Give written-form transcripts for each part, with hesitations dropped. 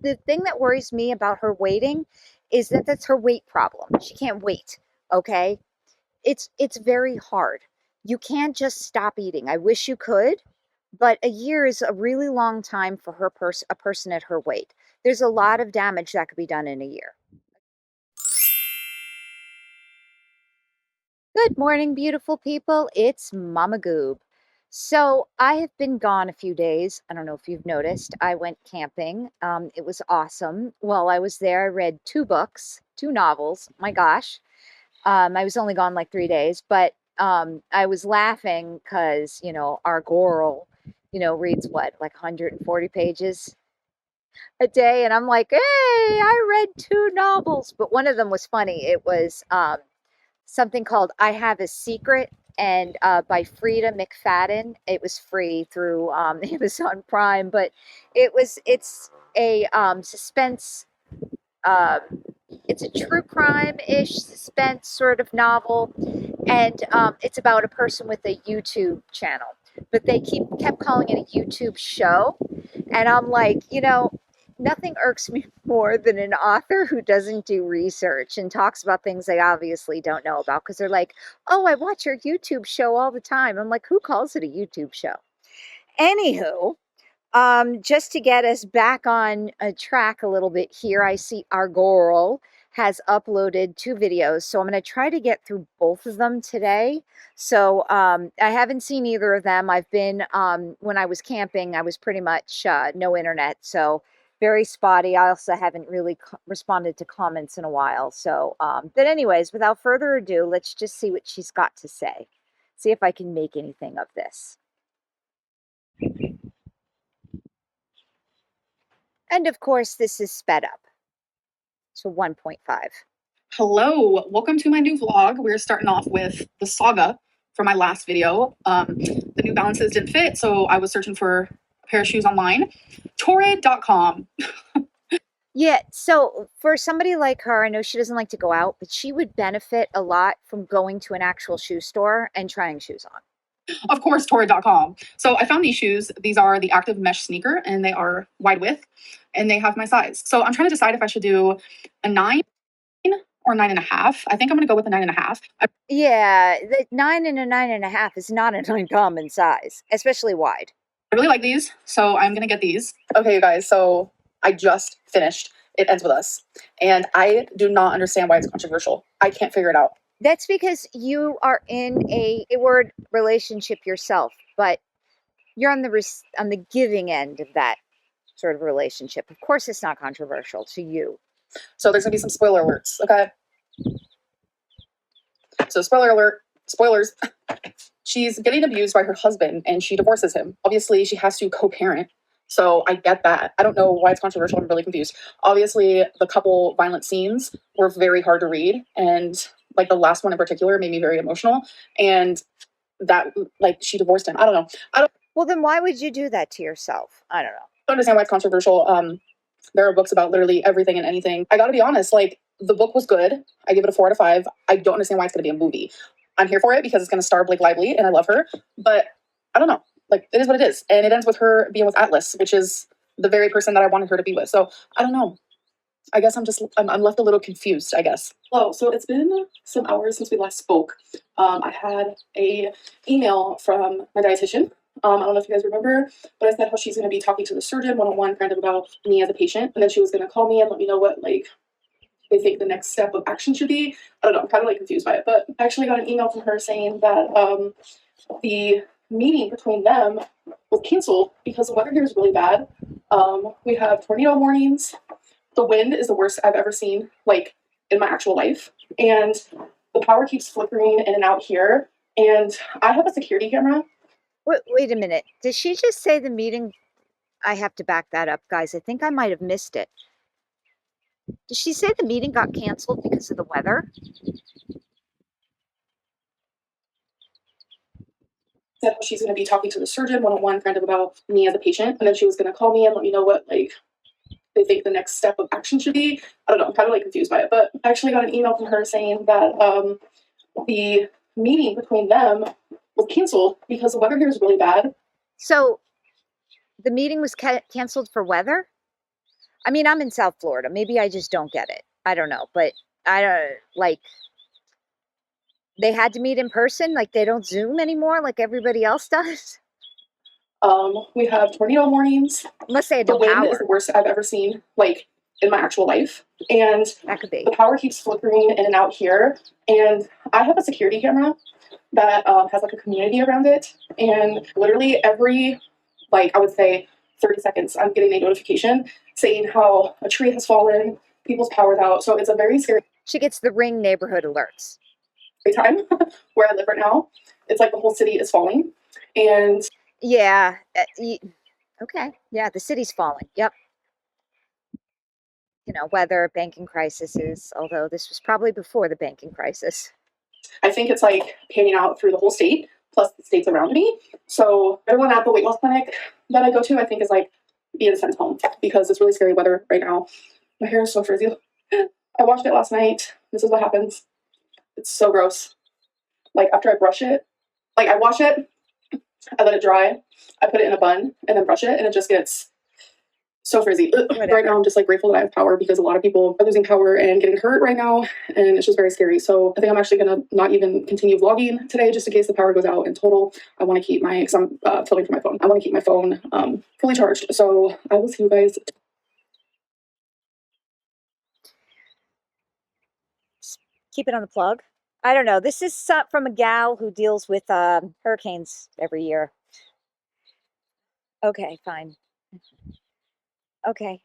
the thing that worries me about her waiting is that that's her weight problem. She can't wait. Okay. It's very hard. You can't just stop eating. I wish you could, but a year is a really long time for a person at her weight. There's a lot of damage that could be done in a year. Good morning, beautiful people. It's Mama Goob. So I have been gone a few days. I don't know if you've noticed. I went camping. It was awesome. While I was there, I read two books, two novels. My gosh. I was only gone like 3 days, but I was laughing because, our girl, reads what, like 140 pages a day. And I'm like, hey, I read two novels. But one of them was funny. It was something called I Have a Secret, and by Frida McFadden. It was free through Amazon Prime, but it's a suspense. Uh, it's a true crime-ish suspense sort of novel, and it's about a person with a YouTube channel. But they kept calling it a YouTube show, and I'm like, nothing irks me more than an author who doesn't do research and talks about things they obviously don't know about because they're like, oh, I watch your YouTube show all the time. I'm like, who calls it a YouTube show? Anywho, just to get us back on a track a little bit here, I see our girl has uploaded two videos, so I'm going to try to get through both of them today. So I haven't seen either of them. I've been, when I was camping, I was pretty much no internet, so very spotty. I also haven't really responded to comments in a while. So, but anyways, without further ado, let's just see what she's got to say. See if I can make anything of this. And of course, this is sped up to 1.5. Hello, welcome to my new vlog. We're starting off with the saga from my last video. The New Balances didn't fit, so I was searching for a pair of shoes online. Torrid.com. Yeah, so for somebody like her, I know she doesn't like to go out, but she would benefit a lot from going to an actual shoe store and trying shoes on. Of course, Torrid.com. So I found these shoes. These are the active mesh sneaker, and they are wide width, and they have my size. So I'm trying to decide if I should do a 9 or 9.5. I think I'm going to go with a 9.5. Yeah, the 9 and a 9.5 is not an uncommon size, especially wide. I really like these, so I'm going to get these. Okay, you guys, so I just finished It Ends With Us, and I do not understand why it's controversial. I can't figure it out. That's because you are in a word relationship yourself, but you're on the giving end of that sort of relationship. Of course, it's not controversial to you. So there's gonna be some spoiler alerts, okay? So spoiler alert, spoilers. She's getting abused by her husband, and she divorces him. Obviously, she has to co-parent. So I get that. I don't know why it's controversial. I'm really confused. Obviously, the couple violent scenes were very hard to read, and like the last one in particular made me very emotional. And that, like, she divorced him. I don't know. Well, then why would you do that to yourself? I don't know. I don't understand why it's controversial. There are books about literally everything and anything. I gotta be honest, like, the book was good. I give it a 4 out of 5. I don't understand why it's gonna be a movie. I'm here for it because it's gonna star Blake Lively, and I love her. But I don't know. Like, it is what it is. And it ends with her being with Atlas, which is the very person that I wanted her to be with. So I don't know. I guess I'm left a little confused, I guess. Hello. So it's been some hours since we last spoke. I had a email from my dietitian. I don't know if you guys remember, but I said how she's going to be talking to the surgeon one-on-one kind of about me as a patient. And then she was going to call me and let me know what, like, they think the next step of action should be. I don't know. I'm kind of like confused by it. But I actually got an email from her saying that the meeting between them was canceled because the weather here is really bad. We have tornado warnings. The wind is the worst I've ever seen, like, in my actual life. And the power keeps flickering in and out here. And I have a security camera. Wait a minute. Did she just say the meeting? I have to back that up, guys. I think I might have missed it. Did she say the meeting got canceled because of the weather? Said she's going to be talking to the surgeon one-on-one kind of about me as a patient. And then she was going to call me and let me know what, like, they think the next step of action should be. I don't know. I'm kind of like confused by it. But I actually got an email from her saying that the meeting between them was canceled because the weather here is really bad. So the meeting was canceled for weather? I mean, I'm in South Florida. Maybe I just don't get it. I don't know, but I don't like they had to meet in person. Like they don't Zoom anymore, like everybody else does. We have tornado warnings. Unless they had The no wind is power. the worst I've ever seen, like in my actual life. And That could be. the power keeps flickering in and out here. And I have a security camera that has like a community around it. And literally every, like, I would say 30 seconds, I'm getting a notification saying how a tree has fallen, people's power's out. So it's a very scary She gets the Ring neighborhood alerts. time where I live right now. It's like the whole city is falling. And Yeah. Okay. Yeah, the city's falling. Yep. Weather, banking crises, although this was probably before the banking crisis. I think it's like panning out through the whole state, plus the states around me. So everyone at the weight loss clinic that I go to, I think is like being sent home because it's really scary weather right now. My hair is so frizzy. I washed it last night. This is what happens. It's so gross. Like after I brush it, like I wash it, I let it dry, I put it in a bun and then brush it and it just gets so frizzy. Right now I'm just like grateful that I have power because a lot of people are losing power and getting hurt right now and it's just very scary. So I think I'm actually gonna not even continue vlogging today just in case the power goes out in total. I want to keep my, because I'm filming from my phone, I want to keep my phone fully charged. So I will see you guys. Keep it on the plug. I don't know. This is from a gal who deals with hurricanes every year. Okay, fine. Okay.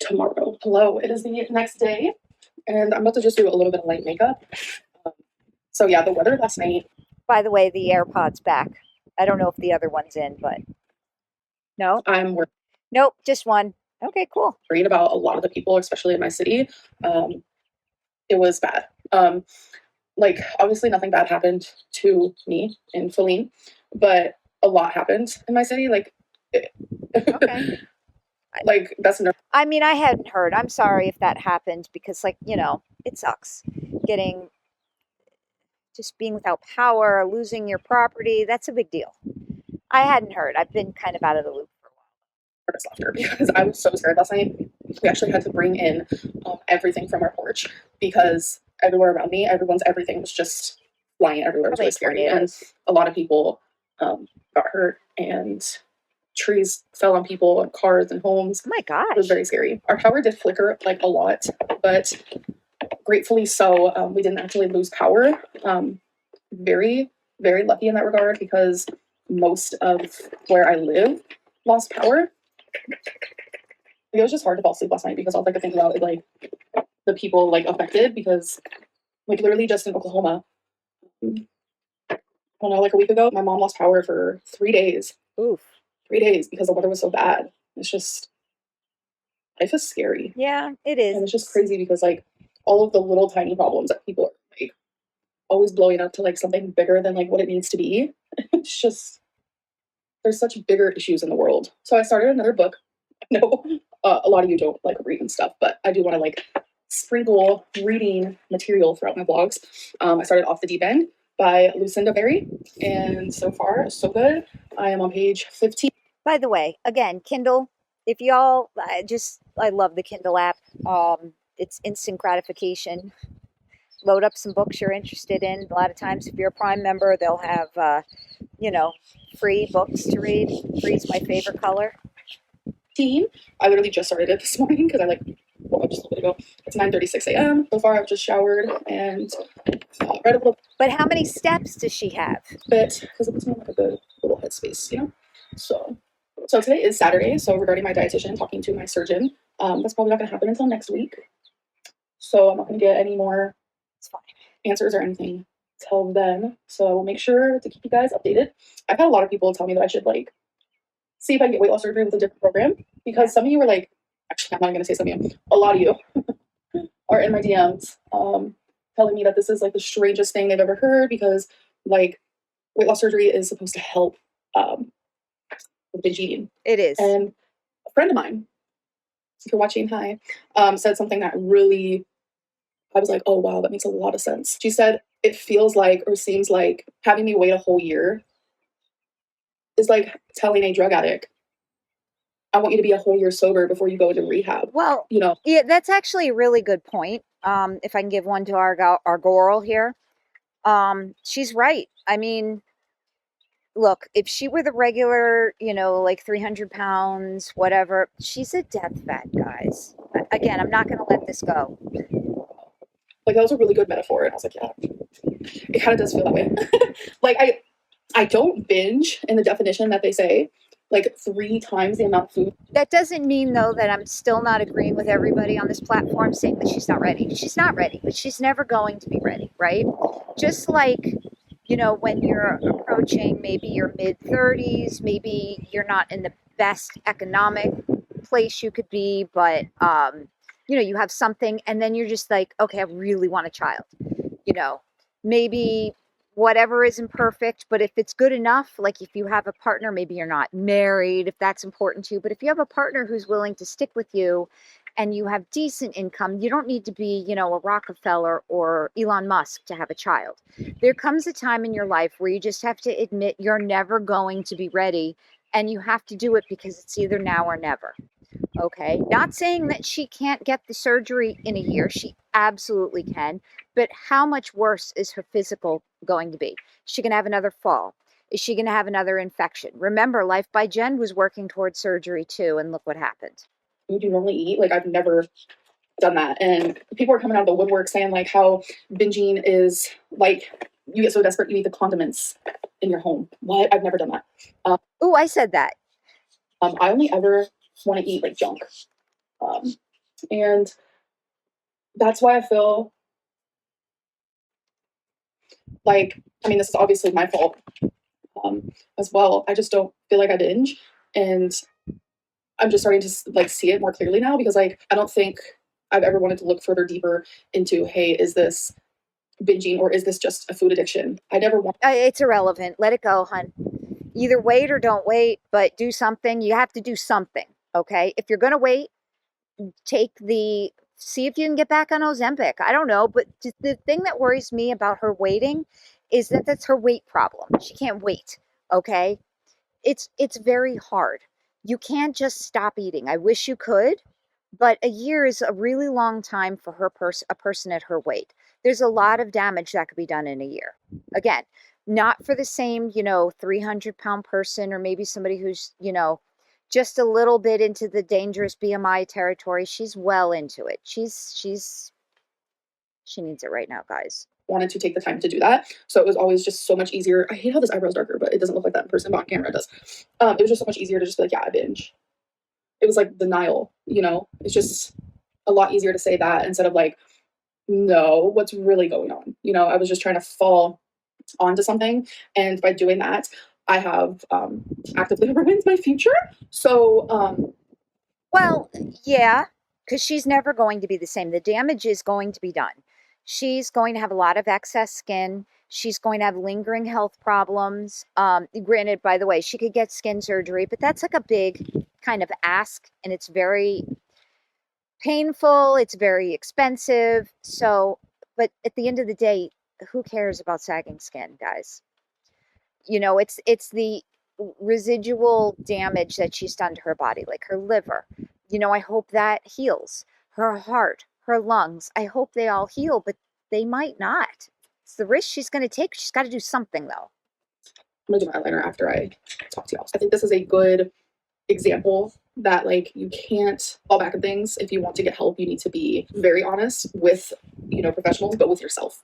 Tomorrow. Hello, it is the next day and I'm about to just do a little bit of light makeup. So yeah, the weather last night. By the way, the AirPod's back. I don't know if the other one's in, but no. I'm worried. Nope, just one. Okay, cool. Worried about a lot of the people, especially in my city. It was bad. Like obviously nothing bad happened to me in Feline, but a lot happened in my city. Like, Okay. like that's I mean, I hadn't heard. I'm sorry if that happened because, like, it sucks just being without power, losing your property. That's a big deal. I hadn't heard. I've been kind of out of the loop for a while. laughter because I was so scared last night. We actually had to bring in everything from our porch because everywhere around me, everyone's everything was just flying everywhere. It was really scary, and a lot of people got hurt and trees fell on people and cars and homes. Oh my gosh. It was very scary. Our power did flicker like a lot, but gratefully so, we didn't actually lose power. Very, very lucky in that regard because most of where I live lost power. It was just hard to fall asleep last night because all I could think about is like the people like affected because like literally just in Oklahoma, I don't know, like a week ago, my mom lost power for 3 days. Oof. 3 days because the weather was so bad. It's just life is scary. Yeah, it is. And it's just crazy because like all of the little tiny problems that people are like always blowing up to like something bigger than like what it needs to be. It's just there's such bigger issues in the world. So I started another book. No, a lot of you don't like read and stuff, but I do want to like sprinkle reading material throughout my vlogs. I started Off the Deep End by Lucinda Berry, and so far so good. I am on page 15. By the way, again, Kindle. If y'all, I love the Kindle app. It's instant gratification. Load up some books you're interested in. A lot of times, if you're a Prime member, they'll have, free books to read. Free is my favorite color. I literally just started it this morning because I woke up just a little bit ago. It's 9:36 a.m. So far, I've just showered and read a little. But how many steps does she have? Bit because it puts me in like a good little headspace, So today is Saturday. So regarding my dietitian, talking to my surgeon, that's probably not going to happen until next week. So I'm not going to get any more answers or anything till then. So we'll make sure to keep you guys updated. I've had a lot of people tell me that I should like see if I can get weight loss surgery with a different program because some of you were like, actually, I'm not going to say some of you, a lot of you are in my DMs telling me that this is like the strangest thing they've ever heard because like weight loss surgery is supposed to help with binge eating. It is. And a friend of mine, if you're watching, hi, said something that really, I was like, oh wow, that makes a lot of sense. She said, it feels like or seems like having me wait a whole year is like telling a drug addict I want you to be a whole year sober before you go into rehab. Well, You know, yeah, that's actually a really good point. If I can give one to our girl here, she's right. I mean, look, if she were the regular, like 300 pounds, whatever, she's a death fat, guys. Again, I'm not going to let this go. like that was a really good metaphor, and I was like, yeah, it kind of does feel that way. Like I don't binge in the definition that they say, like 3 times the amount of food. That doesn't mean, though, that I'm still not agreeing with everybody on this platform saying that she's not ready. She's not ready, but she's never going to be ready, right? Just like, when you're approaching maybe your mid 30s, maybe you're not in the best economic place you could be, but, you have something, and then you're just like, okay, I really want a child. you know, Maybe whatever isn't perfect, but if it's good enough, like if you have a partner, maybe you're not married, if that's important to you, but if you have a partner who's willing to stick with you and you have decent income, you don't need to be, a Rockefeller or Elon Musk to have a child. There comes a time in your life where you just have to admit you're never going to be ready, and you have to do it because it's either now or never. Okay. Not saying that she can't get the surgery in a year. She absolutely can. But how much worse is her physical going to be? Is she going to have another fall? Is she going to have another infection? Remember, Life by Jen was working towards surgery too, and look what happened. Food you normally eat. Like I've never done that, and people are coming out of the woodwork saying like how binging is like you get so desperate you eat the condiments in your home. What? I've never done that. Oh, I said that. I only ever want to eat like junk, um, and that's why I feel like I mean this is obviously my fault as well. I just don't feel like I binge, and I'm just starting to like see it more clearly now because like I don't think I've ever wanted to look further deeper into hey, is this binging or is this just a food addiction? I never want. It's irrelevant. Let it go, hun. Either wait or don't wait, but do something. You have to do something. Okay. If you're going to wait, see if you can get back on Ozempic. I don't know, but the thing that worries me about her waiting is that that's her weight problem. She can't wait. Okay. It's very hard. You can't just stop eating. I wish you could, but a year is a really long time for a person at her weight. There's a lot of damage that could be done in a year. Again, not for the same, 300-pound person, or maybe somebody who's, just a little bit into the dangerous BMI territory. She's well into it. She needs it right now, guys. Wanted to take the time to do that. So it was always just so much easier. I hate how this eyebrow's darker, but it doesn't look like that in person, but on camera it does. It was just so much easier to just be like, yeah, I binge. It was like denial, It's just a lot easier to say that instead of like, no, what's really going on? I was just trying to fall onto something. And by doing that, I have actively ruined my future. So, Well, yeah, because she's never going to be the same. The damage is going to be done. She's going to have a lot of excess skin. She's going to have lingering health problems. Granted, by the way, she could get skin surgery, but that's like a big kind of ask, and it's very painful. It's very expensive. So, but at the end of the day, who cares about sagging skin, guys? It's the residual damage that she's done to her body, like her liver. I hope that heals. Her heart, her lungs, I hope they all heal, but they might not. It's the risk she's going to take. She's got to do something, though. I'm gonna do my eyeliner after I talk to y'all. I think this is a good example that like you can't fall back on things. If you want to get help, you need to be very honest with professionals, but with yourself.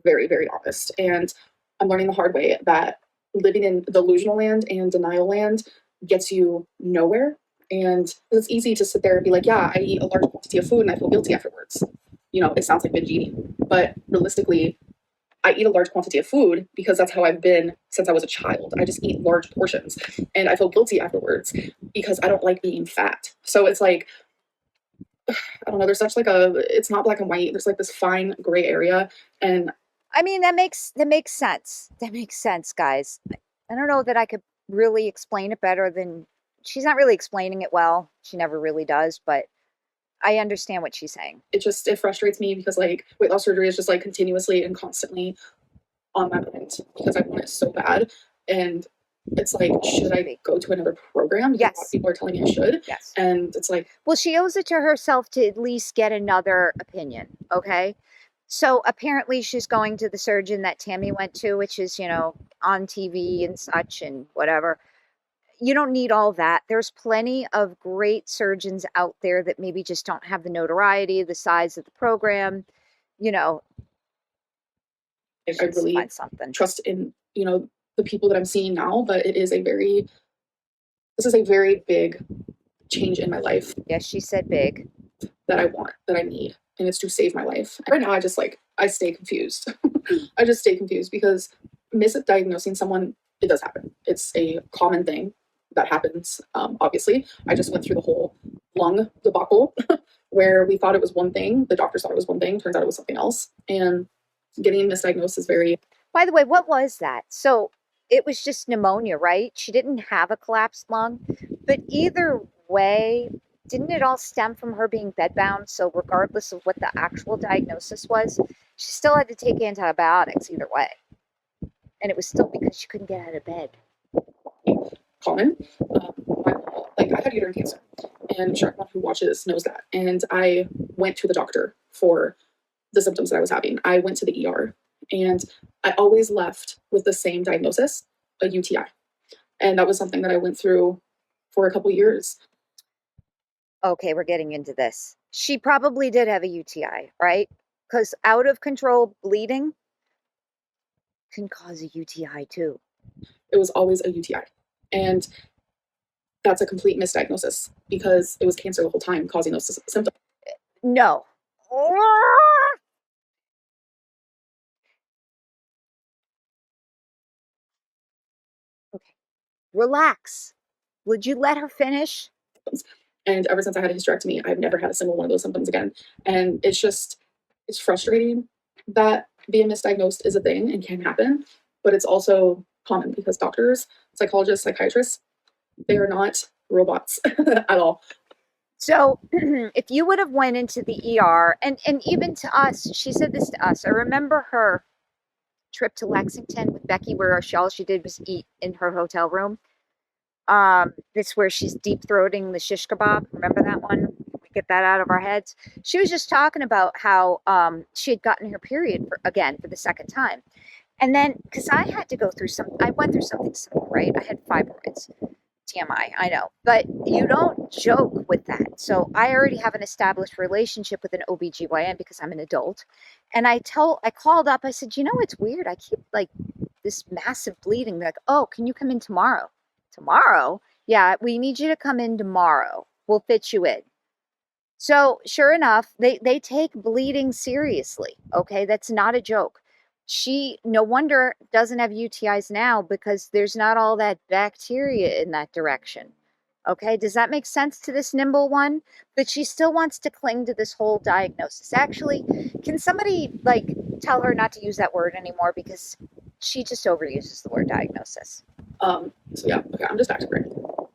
Very, very honest. And I'm learning the hard way that living in delusional land and denial land gets you nowhere. And it's easy to sit there and be like, yeah, I eat a large quantity of food and I feel guilty afterwards. It sounds like binge eating. But realistically, I eat a large quantity of food because that's how I've been since I was a child. I just eat large portions and I feel guilty afterwards because I don't like being fat. So it's like, I don't know, there's such like it's not black and white. There's like this fine gray area. And I mean, that makes sense. That makes sense, guys. I don't know that I could really explain it better than she's not really explaining it well. She never really does, but I understand what she's saying. it frustrates me because like weight loss surgery is just like continuously and constantly on my mind because I want it so bad. And it's like, should Should I be. go to another program? Because a lot of Yes. people are telling me I should. Yes. And it's like, Well, she owes it to herself to at least get another opinion, okay? So apparently she's going to the surgeon that Tammy went to, which is, on TV and such and whatever. You don't need all that. There's plenty of great surgeons out there that maybe just don't have the notoriety, the size of the program. You know, I she needs to really find something. trust in, the people that I'm seeing now, but this is a very big change in my life Yes, she said big. that I want, that I need, and it's to save my life. Right now, I stay confused. I just stay confused because misdiagnosing someone, it does happen. It's a common thing that happens. Obviously, I just went through the whole lung debacle where we thought it was one thing, the doctors thought it was one thing, turns out it was something else, and getting misdiagnosed is very. By the way, what was that? So it was just pneumonia, right? She didn't have a collapsed lung. But either way, didn't it all stem from her being bedbound? So regardless of what the actual diagnosis was, she still had to take antibiotics either way. And it was still because she couldn't get out of bed. Common. Like I had uterine cancer, and everyone who watches knows that. And I went to the doctor for the symptoms that I was having. I went to the ER, and I always left with the same diagnosis, a UTI, and that was something that I went through for a couple years. Okay, we're getting into this. She probably did have a UTI, right? Because out of control bleeding can cause a UTI too. It was always a UTI, and that's a complete misdiagnosis because it was cancer the whole time causing those symptoms. No. Okay, relax. Would you let her finish? And ever since I had a hysterectomy, I've never had a single one of those symptoms again. And it's frustrating that being misdiagnosed is a thing and can happen, but it's also common because doctors, psychologists, psychiatrists, they are not robots at all. So if you would have went into the ER, and even to us, she said this to us. I remember her trip to Lexington with Becky, where all she did was eat in her hotel room. This where she's deep throating the shish kebab. Remember that one? We get that out of our heads. She was just talking about how she had gotten her period for the second time. And then, because I went through something similar, right? I had fibroids. TMI, I know, but you don't joke with that. So I already have an established relationship with an OBGYN because I'm an adult. And I called up, I said, it's weird. I keep like this massive bleeding. They're like, oh, can you come in tomorrow? Tomorrow? Yeah, we need you to come in tomorrow. We'll fit you in. So sure enough, they take bleeding seriously. Okay, that's not a joke. She no wonder doesn't have UTIs now because there's not all that bacteria in that direction. Okay, does that make sense to this nimble one? But she still wants to cling to this whole diagnosis. Actually, can somebody like tell her not to use that word anymore because she just overuses the word diagnosis? So yeah, okay, I'm just back to brain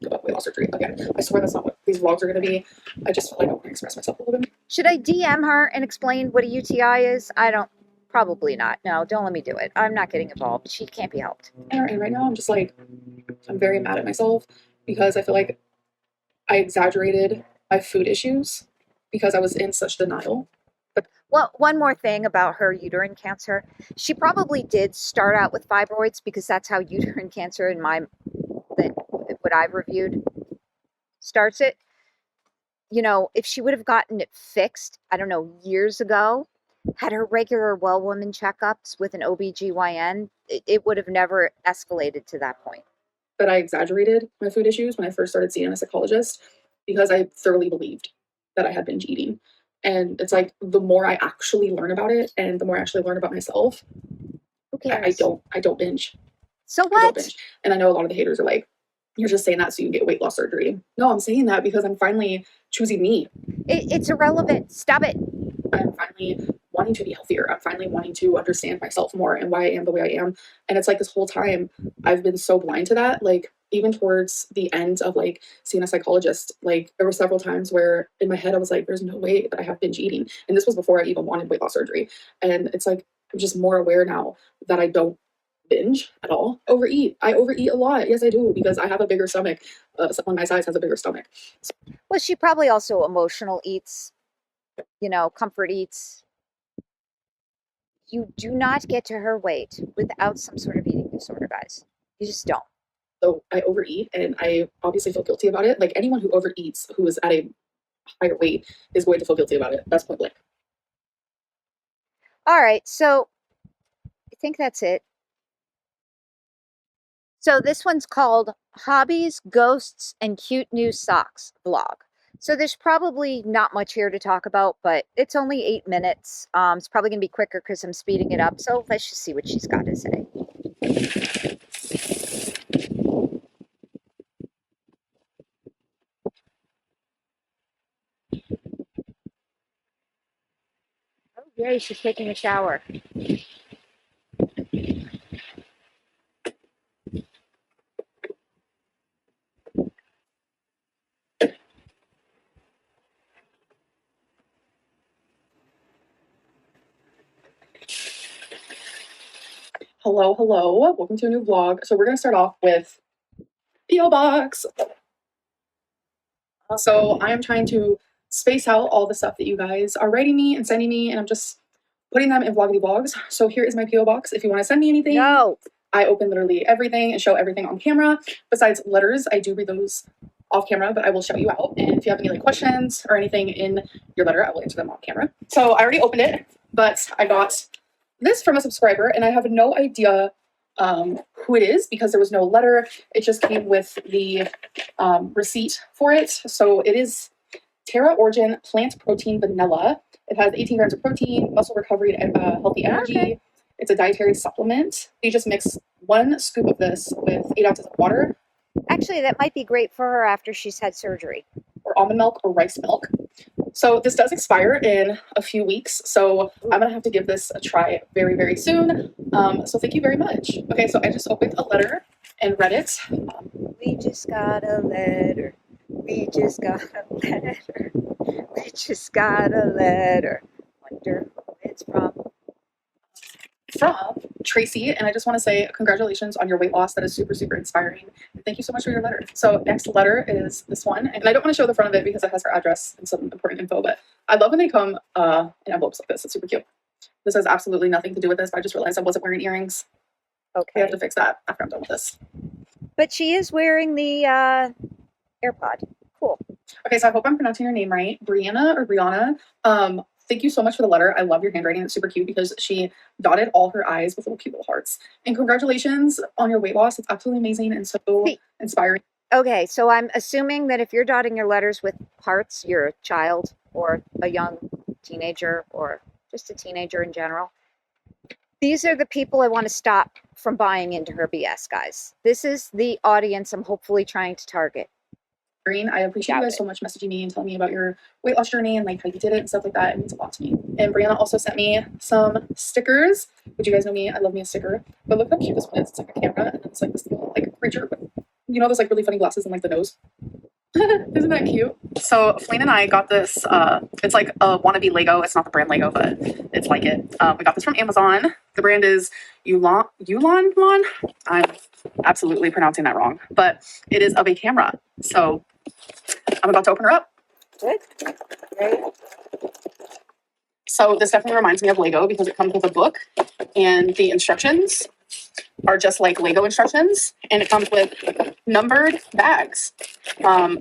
about weight loss surgery again. I swear that's not what these vlogs are going to be. I just feel like I want to express myself a little bit. Should I DM her and explain what a UTI is? I don't. Probably not. No, don't let me do it. I'm not getting involved. She can't be helped. And right now, I'm just like, I'm very mad at myself because I feel like I exaggerated my food issues because I was in such denial. Well, one more thing about her uterine cancer. She probably did start out with fibroids because that's how uterine cancer what I've reviewed starts it. If she would have gotten it fixed, I don't know, years ago, had her regular well woman checkups with an OBGYN, it would have never escalated to that point. That I exaggerated my food issues when I first started seeing a psychologist because I thoroughly believed that I had binge eating. And it's like the more I actually learn about it and the more I actually learn about myself, Who cares? I don't binge. So I don't what? binge. And I know a lot of the haters are like, you're just saying that so you can get weight loss surgery. No, I'm saying that because I'm finally choosing me. It's irrelevant. Stop it. I'm finally wanting to be healthier. I'm finally wanting to understand myself more and why I am the way I am. And it's like this whole time I've been so blind to that. Like even towards the end of like seeing a psychologist, like there were several times where in my head I was like, there's no way that I have binge eating. And this was before I even wanted weight loss surgery. And it's like I'm just more aware now that I don't binge at all. Overeat. I overeat a lot. Yes, I do, because I have a bigger stomach. Someone my size has a bigger stomach. Well, she probably also emotional eats, comfort eats. You do not get to her weight without some sort of eating disorder, guys. You just don't. So I overeat, and I obviously feel guilty about it. Like anyone who overeats who is at a higher weight is going to feel guilty about it. That's point blank. All right, so I think that's it. So this one's called Hobbies, Ghosts, and Cute New Socks vlog. So there's probably not much here to talk about, but it's only 8 minutes. It's probably going to be quicker because I'm speeding it up. So let's just see what she's got to say. Oh, yay, she's taking a shower. Hello, hello. Welcome to a new vlog. So we're going to start off with P.O. Box. So I am trying to space out all the stuff that you guys are writing me and sending me, and I'm just putting them in vloggity vlogs. So here is my P.O. Box. If you want to send me anything, No. I open literally everything and show everything on camera. Besides letters, I do read those off camera, but I will shout you out. And if you have any like questions or anything in your letter, I will answer them off camera. So I already opened it, but I got this from a subscriber, and I have no idea who it is because there was no letter. It just came with the receipt for it. So it is Terra Origin Plant Protein Vanilla. It has 18 grams of protein, muscle recovery, and healthy energy. Okay. It's a dietary supplement. You just mix 1 scoop of this with 8 ounces of water. Actually, that might be great for her after she's had surgery. Or almond milk or rice milk. So this does expire in a few weeks. So I'm going to have to give this a try very, very soon. So thank you very much. Okay, so I just opened a letter and read it. We just got a letter. We just got a letter. We just got a letter. Wonder who it's from. From Tracy, and I just want to say congratulations on your weight loss. That is super, super inspiring. And thank you so much for your letter. So next letter is this one, and I don't want to show the front of it because it has her address and some important info, but I love when they come in envelopes like this. It's super cute. This has absolutely nothing to do with this, but I just realized I wasn't wearing earrings. We Okay. have to fix that after I'm done with this. But she is wearing the AirPod. Cool. Okay, so I hope I'm pronouncing your name right. Brianna or Brianna. Thank you so much for the letter. I love your handwriting. It's super cute because she dotted all her I's with little cute little hearts. And congratulations on your weight loss. It's absolutely amazing and so inspiring. Okay, so I'm assuming that if you're dotting your letters with hearts, you're a child or a young teenager or just a teenager in general. These are the people I want to stop from buying into her BS, guys. This is the audience I'm hopefully trying to target. I appreciate you guys so much messaging me and telling me about your weight loss journey and like how you did it and stuff like that. It means a lot to me. And Brianna also sent me some stickers. Would you guys know me? I love me a sticker. But look how cute this one is. It's like a camera and then it's like this little like creature with, those like really funny glasses and like the nose. Isn't that cute? So Flaine and I got this. It's like a wannabe Lego. It's not the brand Lego, but it's like it. We got this from Amazon. The brand is Yulon. I'm absolutely pronouncing that wrong, but it is of a camera. So I'm about to open her up. Good. Great. So this definitely reminds me of Lego because it comes with a book and the instructions are just like Lego instructions, and it comes with numbered bags.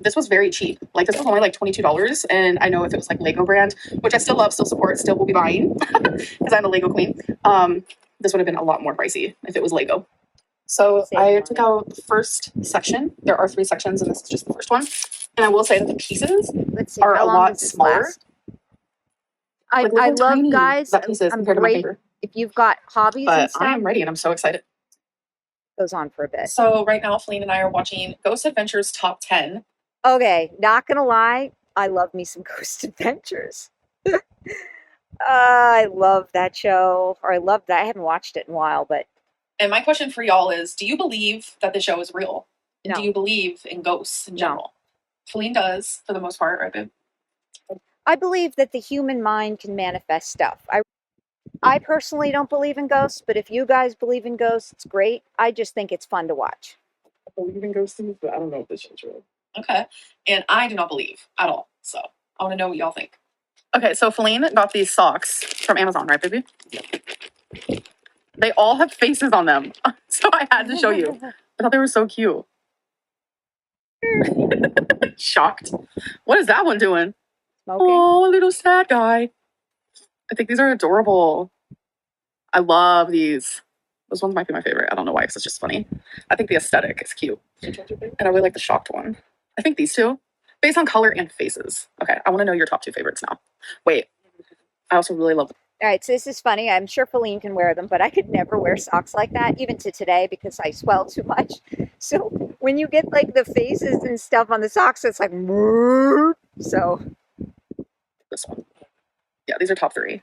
This was very cheap. Like this was only like $22, and I know if it was like Lego brand, which I still love, still support, still will be buying because I'm a Lego queen. This would have been a lot more pricey if it was Lego. So I took out the first section. There are 3 sections, and this is just the first one. And I will say that the pieces are a lot smaller. I love, guys. That piece is compared to my finger. If you've got hobbies and stuff, I am ready, and I'm so excited. Goes on for a bit. So right now, Flaine and I are watching Ghost Adventures Top 10. Okay, not gonna lie, I love me some Ghost Adventures. I love that show, or I love that. I haven't watched it in a while, but. And my question for y'all is: do you believe that the show is real? And No. do you believe in ghosts in general? Flaine does, for the most part, right, babe? I believe that the human mind can manifest stuff. I personally don't believe in ghosts, but if you guys believe in ghosts, it's great. I just think it's fun to watch. I believe in ghosts, but I don't know if this is true. Okay. And I do not believe at all. So I want to know what y'all think. Okay, so Feline got these socks from Amazon, right, baby? They all have faces on them. So I had to show you. I thought they were so cute. Shocked. What is that one doing? Smoking. Oh, little sad guy. I think these are adorable. I love these. This ones might be my favorite. I don't know why, because it's just funny. I think the aesthetic is cute. And I really like the shocked one. I think these two, based on color and faces. Okay, I want to know your top two favorites now. Wait, I also really love. All right, so this is funny. I'm sure Feline can wear them, but I could never wear socks like that, even to today, because I swell too much. So when you get like the faces and stuff on the socks, it's like, so. This one. Yeah, these are top three.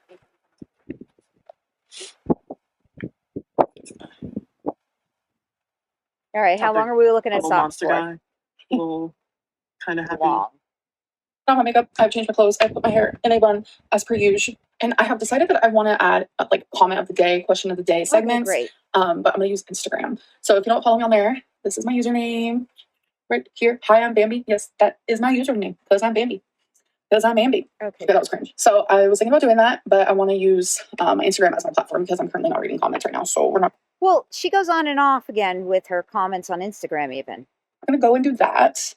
All right, how long are we looking at socks for? Guy. A little kind of happy. Long. Not my makeup. I've changed my clothes. I put my hair in a bun as per usual. And I have decided that I want to add like comment of the day, question of the day segments. Okay, great. But I'm going to use Instagram. So if you don't follow me on there, this is my username right here. Hi, I'm Bambi. Yes, that is my username because I'm Bambi. Because I'm Bambi. Okay. That was cringe. So I was thinking about doing that, but I want to use my Instagram as my platform because I'm currently not reading comments right now. So we're not. Well, she goes on and off again with her comments on Instagram even. I'm going to go and do that.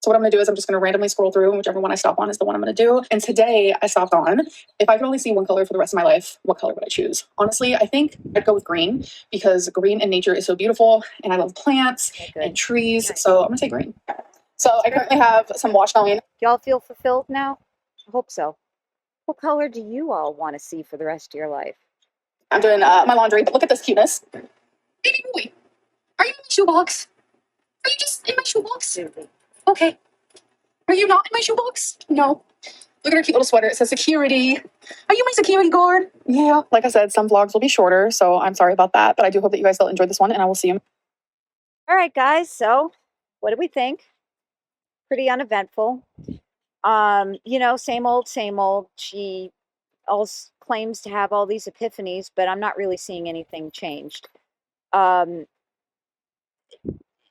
So what I'm going to do is I'm just going to randomly scroll through, and whichever one I stop on is the one I'm going to do. And today I stopped on, if I could only see one color for the rest of my life, what color would I choose? Honestly, I think I'd go with green because green in nature is so beautiful and I love plants and trees. So I'm going to say green. So I currently have some wash going. Y'all feel fulfilled now? I hope so. What color do you all want to see for the rest of your life? I'm doing my laundry, but look at this cuteness. Baby boy, are you in my shoebox? Are you just in my shoebox? Okay. Are you not in my shoebox? No. Look at her cute little sweater. It says security. Are you my security guard? Yeah. Like I said, some vlogs will be shorter, so I'm sorry about that. But I do hope that you guys still enjoyed this one, and I will see you. All right, guys. So what do we think? Pretty uneventful. You know, same old, same old. She also claims to have all these epiphanies, but I'm not really seeing anything changed.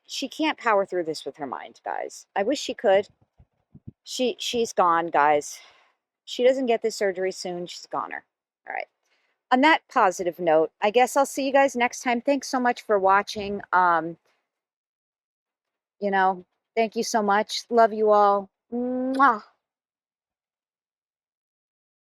She can't power through this with her mind, guys. I wish she could. She's gone, guys. She doesn't get this surgery soon. She's a goner. All right. On that positive note, I guess I'll see you guys next time. Thanks so much for watching. You know, thank you so much. Love you all. Mwah.